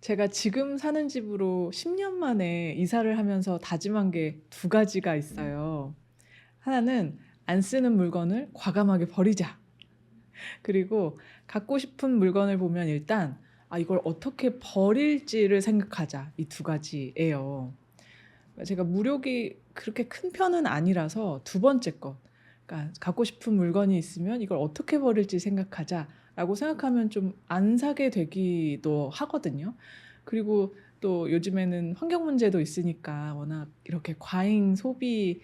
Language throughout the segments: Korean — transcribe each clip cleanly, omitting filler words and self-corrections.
제가 지금 사는 집으로 10년 만에 이사를 하면서 다짐한 게 두 가지가 있어요. 하나는 안 쓰는 물건을 과감하게 버리자. 그리고 갖고 싶은 물건을 보면 일단 이걸 어떻게 버릴지를 생각하자. 이 두 가지예요. 제가 무력이 그렇게 큰 편은 아니라서 두 번째 것. 그러니까 갖고 싶은 물건이 있으면 이걸 어떻게 버릴지 생각하자라고 생각하면 좀 안 사게 되기도 하거든요. 그리고 또 요즘에는 환경 문제도 있으니까 워낙 이렇게 과잉 소비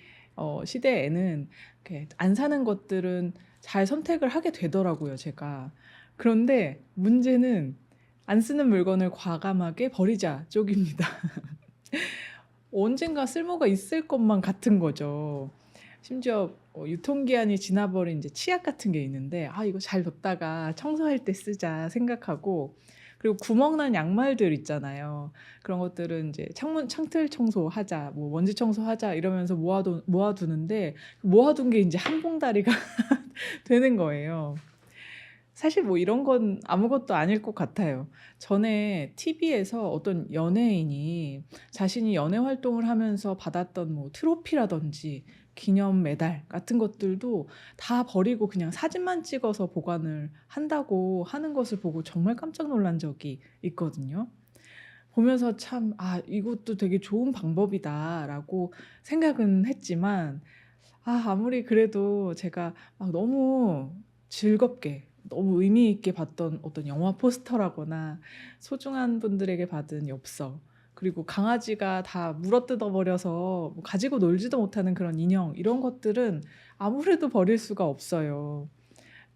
시대에는 이렇게 안 사는 것들은 잘 선택을 하게 되더라고요, 제가. 그런데 문제는 안 쓰는 물건을 과감하게 버리자 쪽입니다. 언젠가 쓸모가 있을 것만 같은 거죠. 심지어 유통기한이 지나버린 이제 치약 같은 게 있는데 '아 이거 잘 뒀다가 청소할 때 쓰자.' 생각하고, 그리고 구멍 난 양말들 있잖아요. 그런 것들은 이제 창문 창틀 청소하자, 뭐 먼지 청소하자 이러면서 모아두는데, 모아둔 게 인제 한 봉다리가 되는 거예요. 사실 뭐 이런 건 아무것도 아닐 것 같아요. 전에 TV에서 어떤 연예인이 자신이 연애 활동을 하면서 받았던 뭐 트로피라든지 기념 메달 같은 것들도 다 버리고 그냥 사진만 찍어서 보관을 한다고 하는 것을 보고 정말 깜짝 놀란 적이 있거든요. 보면서 참 '아 이것도 되게 좋은 방법이다.'라고 생각은 했지만, 아무리 그래도 제가 막 너무 즐겁게 너무 의미 있게 봤던 어떤 영화 포스터라거나 소중한 분들에게 받은 엽서, 그리고 강아지가 다 물어뜯어 버려서 뭐 가지고 놀지도 못하는 그런 인형, 이런 것들은 아무래도 버릴 수가 없어요.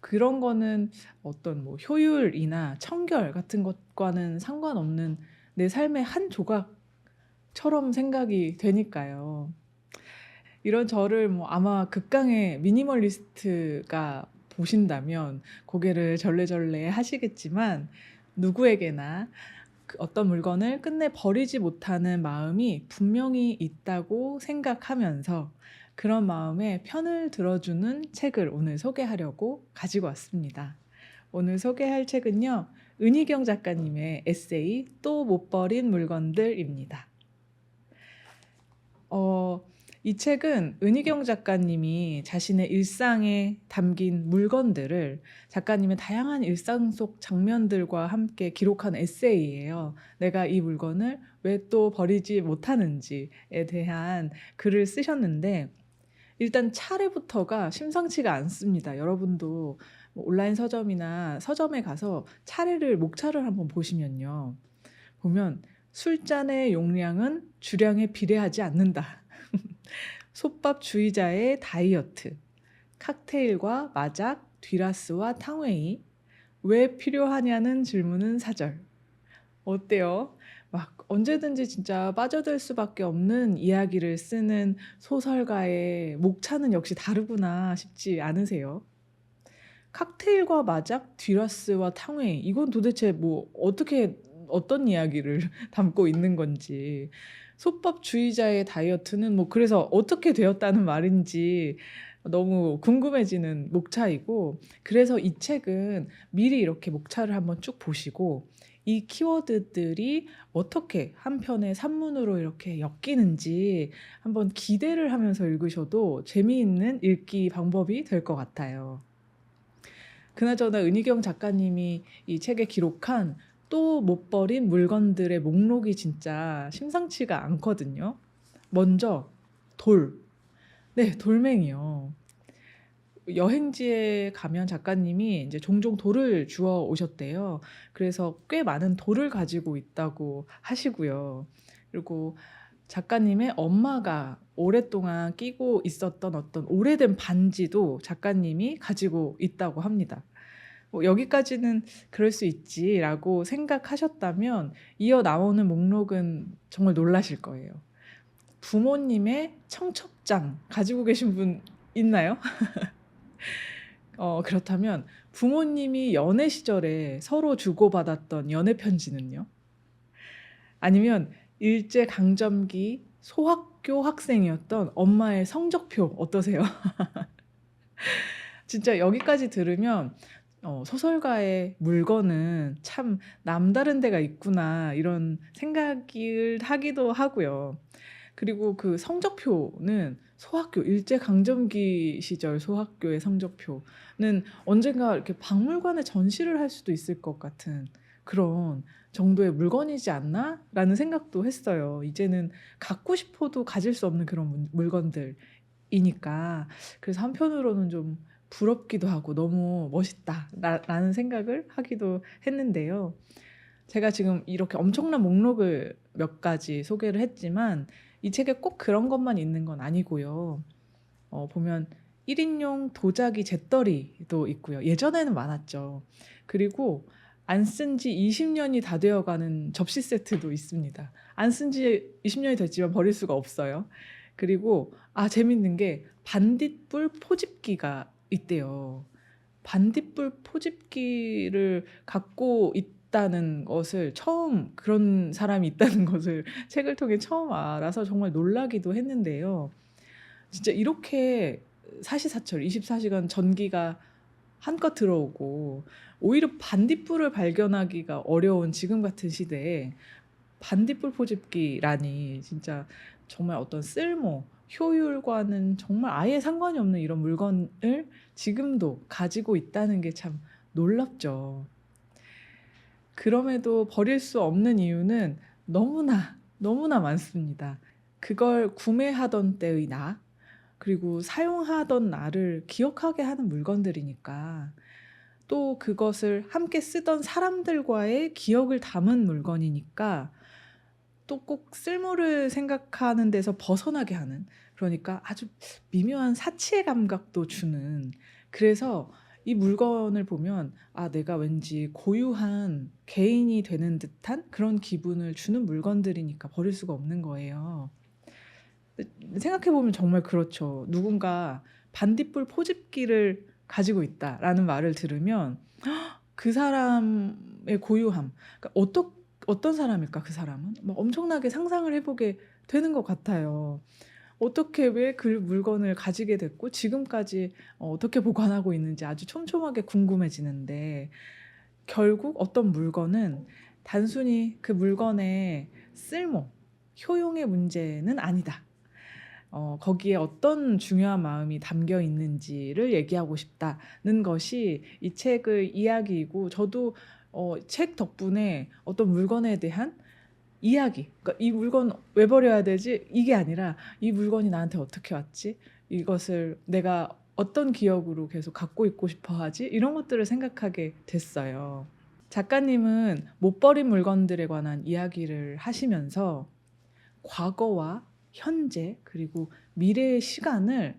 그런 거는 어떤 뭐 효율이나 청결 같은 것과는 상관없는 내 삶의 한 조각처럼 생각이 되니까요. 이런 저를 뭐 아마 극강의 미니멀리스트가 보신다면 고개를 절레절레 하시겠지만, 누구에게나 어떤 물건을 끝내 버리지 못하는 마음이 분명히 있다고 생각하면서 그런 마음에 편을 들어주는 책을 오늘 소개하려고 가지고 왔습니다. 오늘 소개할 책은요, 은희경 작가님의 에세이 또 못 버린 물건들입니다. 어 이 책은 은희경 작가님이 자신의 일상에 담긴 물건들을 작가님의 다양한 일상 속 장면들과 함께 기록한 에세이예요. 내가 이 물건을 왜 또 버리지 못하는지에 대한 글을 쓰셨는데, 일단 차례부터가 심상치가 않습니다. 여러분도 뭐 온라인 서점이나 서점에 가서 차례를 목차를 한번 보시면요. 보면 "술잔의 용량은 주량에 비례하지 않는다." "솥밥주의자의 다이어트", "칵테일과 마작, 뒤라스와 탕웨이", "왜 필요하냐는 질문은 사절". 어때요? 막 언제든지 진짜 빠져들 수밖에 없는 이야기를 쓰는 소설가의 목차는 역시 다르구나 싶지 않으세요? 칵테일과 마작, 뒤라스와 탕웨이, 이건 도대체 뭐 어떻게 어떤 이야기를 담고 있는 건지, 솥밥주의자의 다이어트는 뭐 그래서 어떻게 되었다는 말인지 너무 궁금해지는 목차이고, 그래서 이 책은 미리 이렇게 목차를 한번 쭉 보시고 이 키워드들이 어떻게 한 편의 산문으로 이렇게 엮이는지 한번 기대를 하면서 읽으셔도 재미있는 읽기 방법이 될 것 같아요. 그나저나 은희경 작가님이 이 책에 기록한 또 못 버린 물건들의 목록이 진짜 심상치가 않거든요. 먼저 돌. 네, 돌멩이요. 여행지에 가면 작가님이 인제 종종 돌을 주워 오셨대요. 그래서 꽤 많은 돌을 가지고 있다고 하시고요. 그리고 작가님의 엄마가 오랫동안 끼고 있었던 어떤 오래된 반지도 작가님이 가지고 있다고 합니다. 뭐 '여기까지는 그럴 수 있지.'라고 생각하셨다면 이어 나오는 목록은 정말 놀라실 거예요. 부모님의 청첩장 가지고 계신 분 있나요? 그렇다면 부모님이 연애 시절에 서로 주고받았던 연애 편지는요? 아니면 일제 강점기 소학교 학생이었던 엄마의 성적표 어떠세요? 진짜 여기까지 들으면 소설가의 물건은 참 남다른 데가 있구나 이런 생각을 하기도 하고요. 그리고 그 성적표는 소학교 일제강점기 시절 소학교의 성적표는 언젠가 이렇게 박물관에 전시를 할 수도 있을 것 같은 그런 정도의 물건이지 않나라는 생각도 했어요. 이제는 갖고 싶어도 가질 수 없는 그런 물건들이니까. 그래서 한편으로는 좀 부럽기도 하고 너무 멋있다라는 생각을 하기도 했는데요. 제가 지금 이렇게 엄청난 목록을 몇 가지 소개를 했지만 이 책에 꼭 그런 것만 있는 건 아니고요. 보면 1인용 도자기 재떨이도 있고요. 예전에는 많았죠. 그리고 안 쓴 지 20년이 다 되어가는 접시 세트도 있습니다. 안 쓴 지 20년이 됐지만 버릴 수가 없어요. 그리고 재밌는 게 반딧불 포집기가 있대요. 반딧불 포집기를 갖고 있다는 것을 그런 사람이 있다는 것을 책을 통해 처음 알아서 정말 놀라기도 했는데요. 진짜 이렇게 사시사철 24시간 전기가 한껏 들어오고 오히려 반딧불을 발견하기가 어려운 지금 같은 시대에 반딧불 포집기라니 진짜 정말 어떤 쓸모, 효율과는 정말 아예 상관이 없는 이런 물건을 지금도 가지고 있다는 게 참 놀랍죠. 그럼에도 버릴 수 없는 이유는 너무나 많습니다. 그걸 구매하던 때의 나, 그리고 사용하던 나를 기억하게 하는 물건들이니까 또 그것을 함께 쓰던 사람들과의 기억을 담은 물건이니까 또 꼭 쓸모를 생각하는 데서 벗어나게 하는 그러니까 아주 미묘한 사치의 감각도 주는 그래서 이 물건을 보면 내가 왠지 고유한 개인이 되는 듯한 그런 기분을 주는 물건들이니까 버릴 수가 없는 거예요. 생각해 보면 정말 그렇죠. 누군가 반딧불 포집기를 가지고 있다라는 말을 들으면 그 사람의 고유함, 그러니까 어떤 사람일까 그 사람은? 막 엄청나게 상상을 해보게 되는 것 같아요. 어떻게 왜 그 물건을 가지게 됐고 지금까지 어떻게 보관하고 있는지 아주 촘촘하게 궁금해지는데 결국 어떤 물건은 단순히 그 물건의 쓸모, 효용의 문제는 아니다. 거기에 어떤 중요한 마음이 담겨 있는지를 얘기하고 싶다는 것이 이 책의 이야기이고 저도 책 덕분에 어떤 물건에 대한 이야기, 그러니까 이 물건 왜 버려야 되지? 이게 아니라 이 물건이 나한테 어떻게 왔지? 이것을 내가 어떤 기억으로 계속 갖고 있고 싶어 하지? 이런 것들을 생각하게 됐어요. 작가님은 못 버린 물건들에 관한 이야기를 하시면서 과거와 현재 그리고 미래의 시간을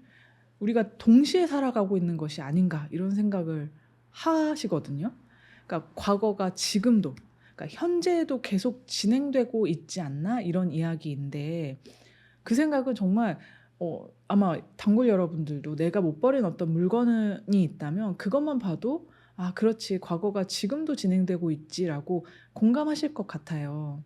우리가 동시에 살아가고 있는 것이 아닌가 이런 생각을 하시거든요. 그러니까 과거가 지금도 그러니까 현재에도 계속 진행되고 있지 않나 이런 이야기인데 그 생각은 정말 아마 단골 여러분들도 내가 못 버린 어떤 물건이 있다면 그것만 봐도 그렇지 과거가 지금도 진행되고 있지라고 공감하실 것 같아요.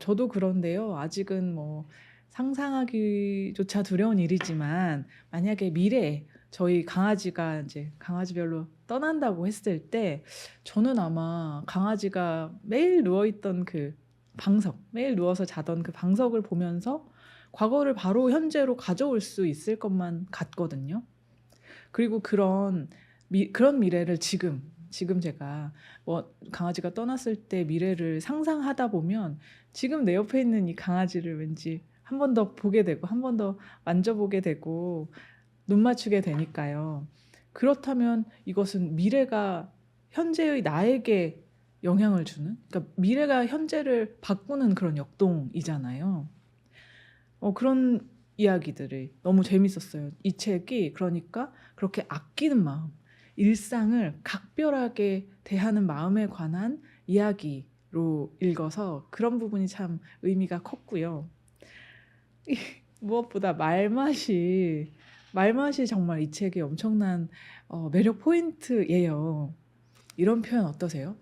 저도 그런데요. 아직은 뭐 상상하기조차 두려운 일이지만 만약에 미래에 저희 강아지가 이제 강아지별로 떠난다고 했을 때 저는 아마 강아지가 매일 누워있던 그 방석, 매일 누워서 자던 그 방석을 보면서 과거를 바로 현재로 가져올 수 있을 것만 같거든요. 그리고 그런 미래를 지금 제가 강아지가 떠났을 때 미래를 상상하다 보면 지금 내 옆에 있는 이 강아지를 왠지 한 번 더 보게 되고 한 번 더 만져보게 되고 눈 맞추게 되니까요. 그렇다면 이것은 미래가 현재의 나에게 영향을 주는, 그러니까 미래가 현재를 바꾸는 그런 역동이잖아요. 그런 이야기들이 너무 재밌었어요. 이 책이 그러니까 그렇게 아끼는 마음, 일상을 각별하게 대하는 마음에 관한 이야기로 읽어서 그런 부분이 참 의미가 컸고요. 무엇보다 말맛이 정말 이 책의 엄청난 매력 포인트예요. 이런 표현 어떠세요?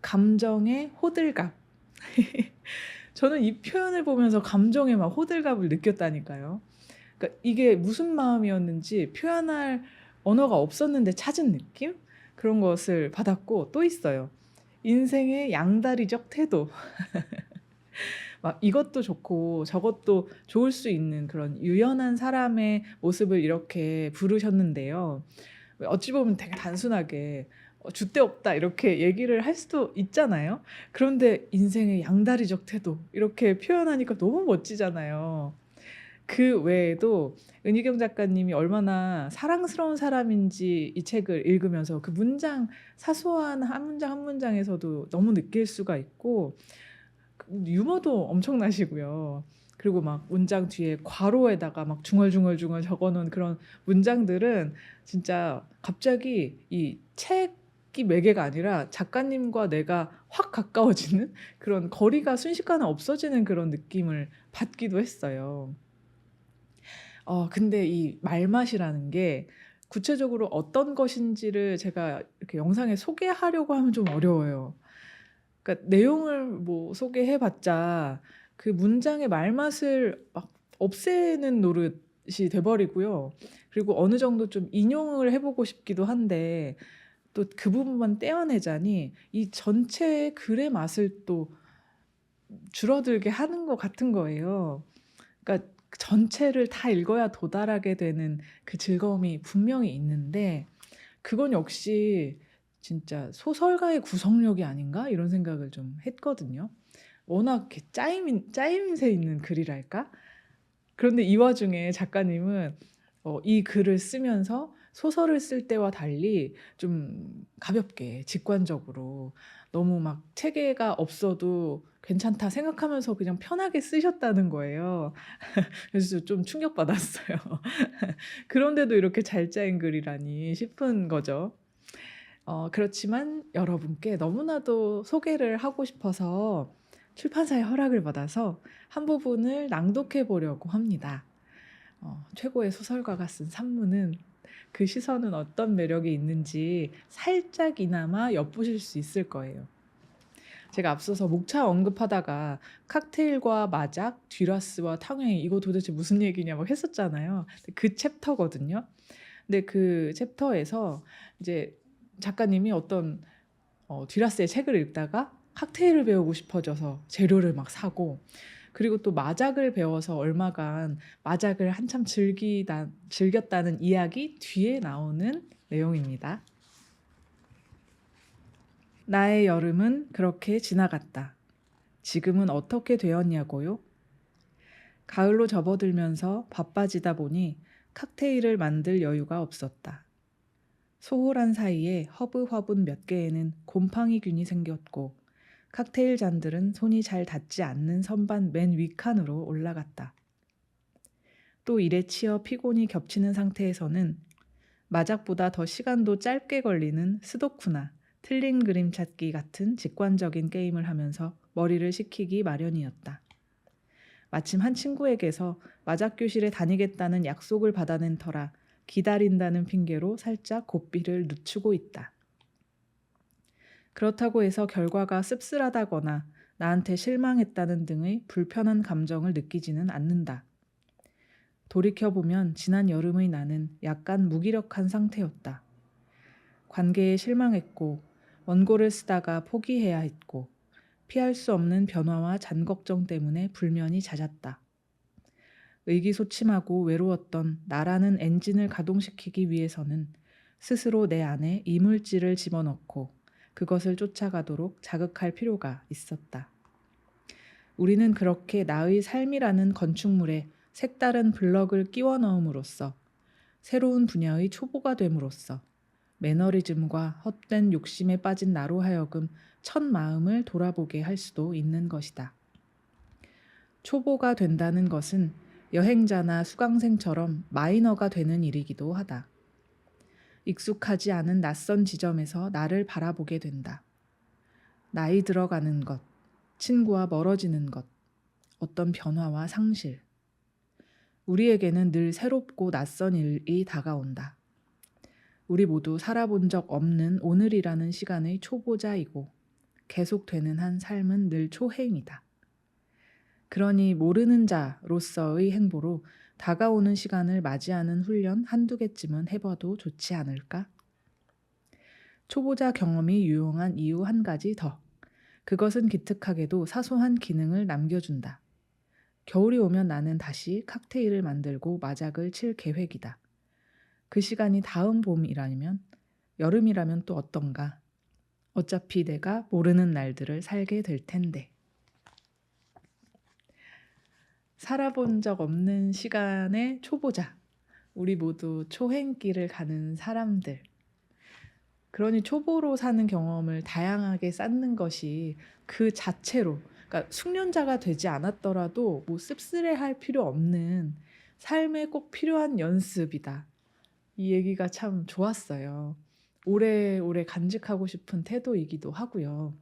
감정의 호들갑. 저는 이 표현을 보면서 감정의 막 호들갑을 느꼈다니까요. 그러니까 이게 무슨 마음이었는지 표현할 언어가 없었는데 찾은 느낌? 그런 것을 받았고 또 있어요. 인생의 양다리적 태도. 막 이것도 좋고 저것도 좋을 수 있는 그런 유연한 사람의 모습을 이렇게 부르셨는데요. 어찌 보면 되게 단순하게 줏대 없다 이렇게 얘기를 할 수도 있잖아요. 그런데 인생의 양다리적 태도 이렇게 표현하니까 너무 멋지잖아요. 그 외에도 은희경 작가님이 얼마나 사랑스러운 사람인지 이 책을 읽으면서 그 문장 사소한 한 문장 한 문장에서도 너무 느낄 수가 있고 유머도 엄청나시고요. 그리고 막 문장 뒤에 괄호에다가 막 중얼중얼중얼 적어 놓은 그런 문장들은 진짜 갑자기 이 책이 매개가 아니라 작가님과 내가 확 가까워지는 그런 거리가 순식간에 없어지는 그런 느낌을 받기도 했어요. 근데 이 말맛이라는 게 구체적으로 어떤 것인지를 제가 이렇게 영상에 소개하려고 하면 좀 어려워요. 그러니까 내용을 뭐 소개해 봤자 그 문장의 말맛을 막 없애는 노릇이 돼 버리고요. 그리고 어느 정도 좀 인용을 해 보고 싶기도 한데 또 그 부분만 떼어내자니 이 전체의 글의 맛을 또 줄어들게 하는 것 같은 거예요. 그러니까 전체를 다 읽어야 도달하게 되는 그 즐거움이 분명히 있는데 그건 역시 진짜 '소설가의 구성력이 아닌가?' 이런 생각을 좀 했거든요. 워낙 이렇게 짜임새 있는 글이랄까? 그런데 이 와중에 작가님은 이 글을 쓰면서 소설을 쓸 때와 달리 좀 가볍게 직관적으로 너무 막 체계가 없어도 괜찮다 생각하면서 그냥 편하게 쓰셨다는 거예요. 그래서 좀 충격받았어요. 그런데도 이렇게 잘 짜인 글이라니 싶은 거죠. 그렇지만 여러분께 너무나도 소개를 하고 싶어서 출판사의 허락을 받아서 한 부분을 낭독해 보려고 합니다. 최고의 소설가가 쓴 산문은 그 시선은 어떤 매력이 있는지 살짝이나마 엿보실 수 있을 거예요. 제가 앞서서 목차 언급하다가 칵테일과 마작, 듀라스와 탕웨이 이거 도대체 무슨 얘기냐 막 했었잖아요. 그 챕터거든요. 근데 그 챕터에서 이제 작가님이 어떤 듀라스의 책을 읽다가 칵테일을 배우고 싶어져서 재료를 막 사고 그리고 또 마작을 배워서 얼마간 마작을 한참 즐겼다는 이야기 뒤에 나오는 내용입니다. 나의 여름은 그렇게 지나갔다. 지금은 어떻게 되었냐고요? 가을로 접어들면서 바빠지다 보니 칵테일을 만들 여유가 없었다. 소홀한 사이에 허브 화분 몇 개에는 곰팡이균이 생겼고 칵테일 잔들은 손이 잘 닿지 않는 선반 맨 윗칸으로 올라갔다. 또 일에 치여 피곤이 겹치는 상태에서는 마작보다 더 시간도 짧게 걸리는 스도쿠나 틀린 그림 찾기 같은 직관적인 게임을 하면서 머리를 식히기 마련이었다. 마침 한 친구에게서 마작 교실에 다니겠다는 약속을 받아낸 터라 기다린다는 핑계로 살짝 고삐를 늦추고 있다. 그렇다고 해서 결과가 씁쓸하다거나 나한테 실망했다는 등의 불편한 감정을 느끼지는 않는다. 돌이켜보면 지난 여름의 나는 약간 무기력한 상태였다. 관계에 실망했고 원고를 쓰다가 포기해야 했고 피할 수 없는 변화와 잔걱정 때문에 불면이 잦았다. 의기소침하고 외로웠던 나라는 엔진을 가동시키기 위해서는 스스로 내 안에 이물질을 집어넣고 그것을 쫓아가도록 자극할 필요가 있었다. 우리는 그렇게 나의 삶이라는 건축물에 색다른 블럭을 끼워 넣음으로써 새로운 분야의 초보가 됨으로써 매너리즘과 헛된 욕심에 빠진 나로 하여금 첫 마음을 돌아보게 할 수도 있는 것이다. 초보가 된다는 것은 여행자나 수강생처럼 마이너가 되는 일이기도 하다. 익숙하지 않은 낯선 지점에서 나를 바라보게 된다. 나이 들어가는 것, 친구와 멀어지는 것, 어떤 변화와 상실. 우리에게는 늘 새롭고 낯선 일이 다가온다. 우리 모두 살아본 적 없는 오늘이라는 시간의 초보자이고 계속되는 한 삶은 늘 초행이다. 그러니 모르는 자로서의 행보로 다가오는 시간을 맞이하는 훈련 한두 개쯤은 해봐도 좋지 않을까? 초보자 경험이 유용한 이유 한 가지 더. 그것은 기특하게도 사소한 기능을 남겨준다. 겨울이 오면 나는 다시 칵테일을 만들고 마작을 칠 계획이다. 그 시간이 다음 봄이라면, 여름이라면 또 어떤가? 어차피 내가 모르는 날들을 살게 될 텐데. 살아본 적 없는 시간의 초보자. 우리 모두 초행길을 가는 사람들. 그러니 초보로 사는 경험을 다양하게 쌓는 것이 그 자체로, 그러니까 숙련자가 되지 않았더라도 뭐 씁쓸해할 필요 없는 삶에 꼭 필요한 연습이다. 이 얘기가 참 좋았어요. 오래오래 간직하고 싶은 태도이기도 하고요.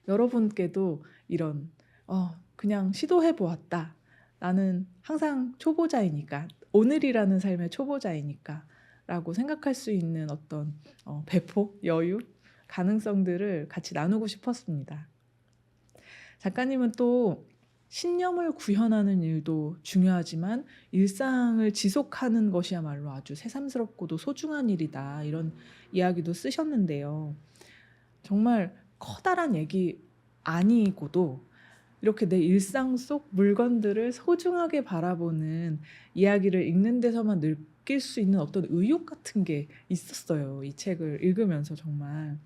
여러분께도 이런 그냥 시도해 보았다. 나는 항상 초보자이니까, 오늘이라는 삶의 초보자이니까 라고 생각할 수 있는 어떤 배포, 여유, 가능성들을 같이 나누고 싶었습니다. 작가님은 또 신념을 구현하는 일도 중요하지만 일상을 지속하는 것이야말로 아주 새삼스럽고도 소중한 일이다. 이런 이야기도 쓰셨는데요. 정말 커다란 얘기 아니고도 이렇게 내 일상 속 물건들을 소중하게 바라보는 이야기를 읽는 데서만 느낄 수 있는 어떤 의욕 같은 게 있었어요. 이 책을 읽으면서 정말.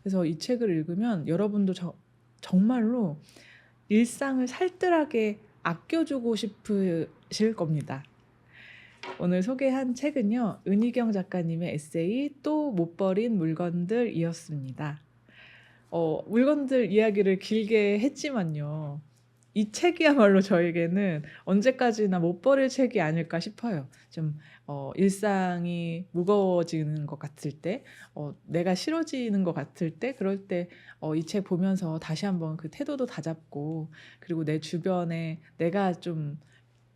그래서 이 책을 읽으면 여러분도 정말로 일상을 살뜰하게 아껴주고 싶으실 겁니다. 오늘 소개한 책은요, 은희경 작가님의 에세이 또 못 버린 물건들이었습니다. 물건들 이야기를 길게 했지만요. 이 책이야말로 저에게는 언제까지나 못 버릴 책이 아닐까 싶어요. 좀 일상이 무거워지는 것 같을 때, 내가 싫어지는 것 같을 때, 그럴 때 이 책 보면서 다시 한번 그 태도도 다잡고, 그리고 내 주변에 내가 좀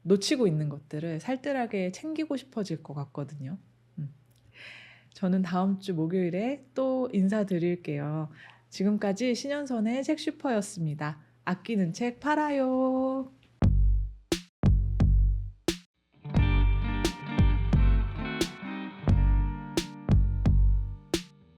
놓치고 있는 것들을 살뜰하게 챙기고 싶어질 것 같거든요. 저는 다음 주 목요일에 또 인사드릴게요. 지금까지 신현선의 책 슈퍼였습니다. 아끼는 책 팔아요.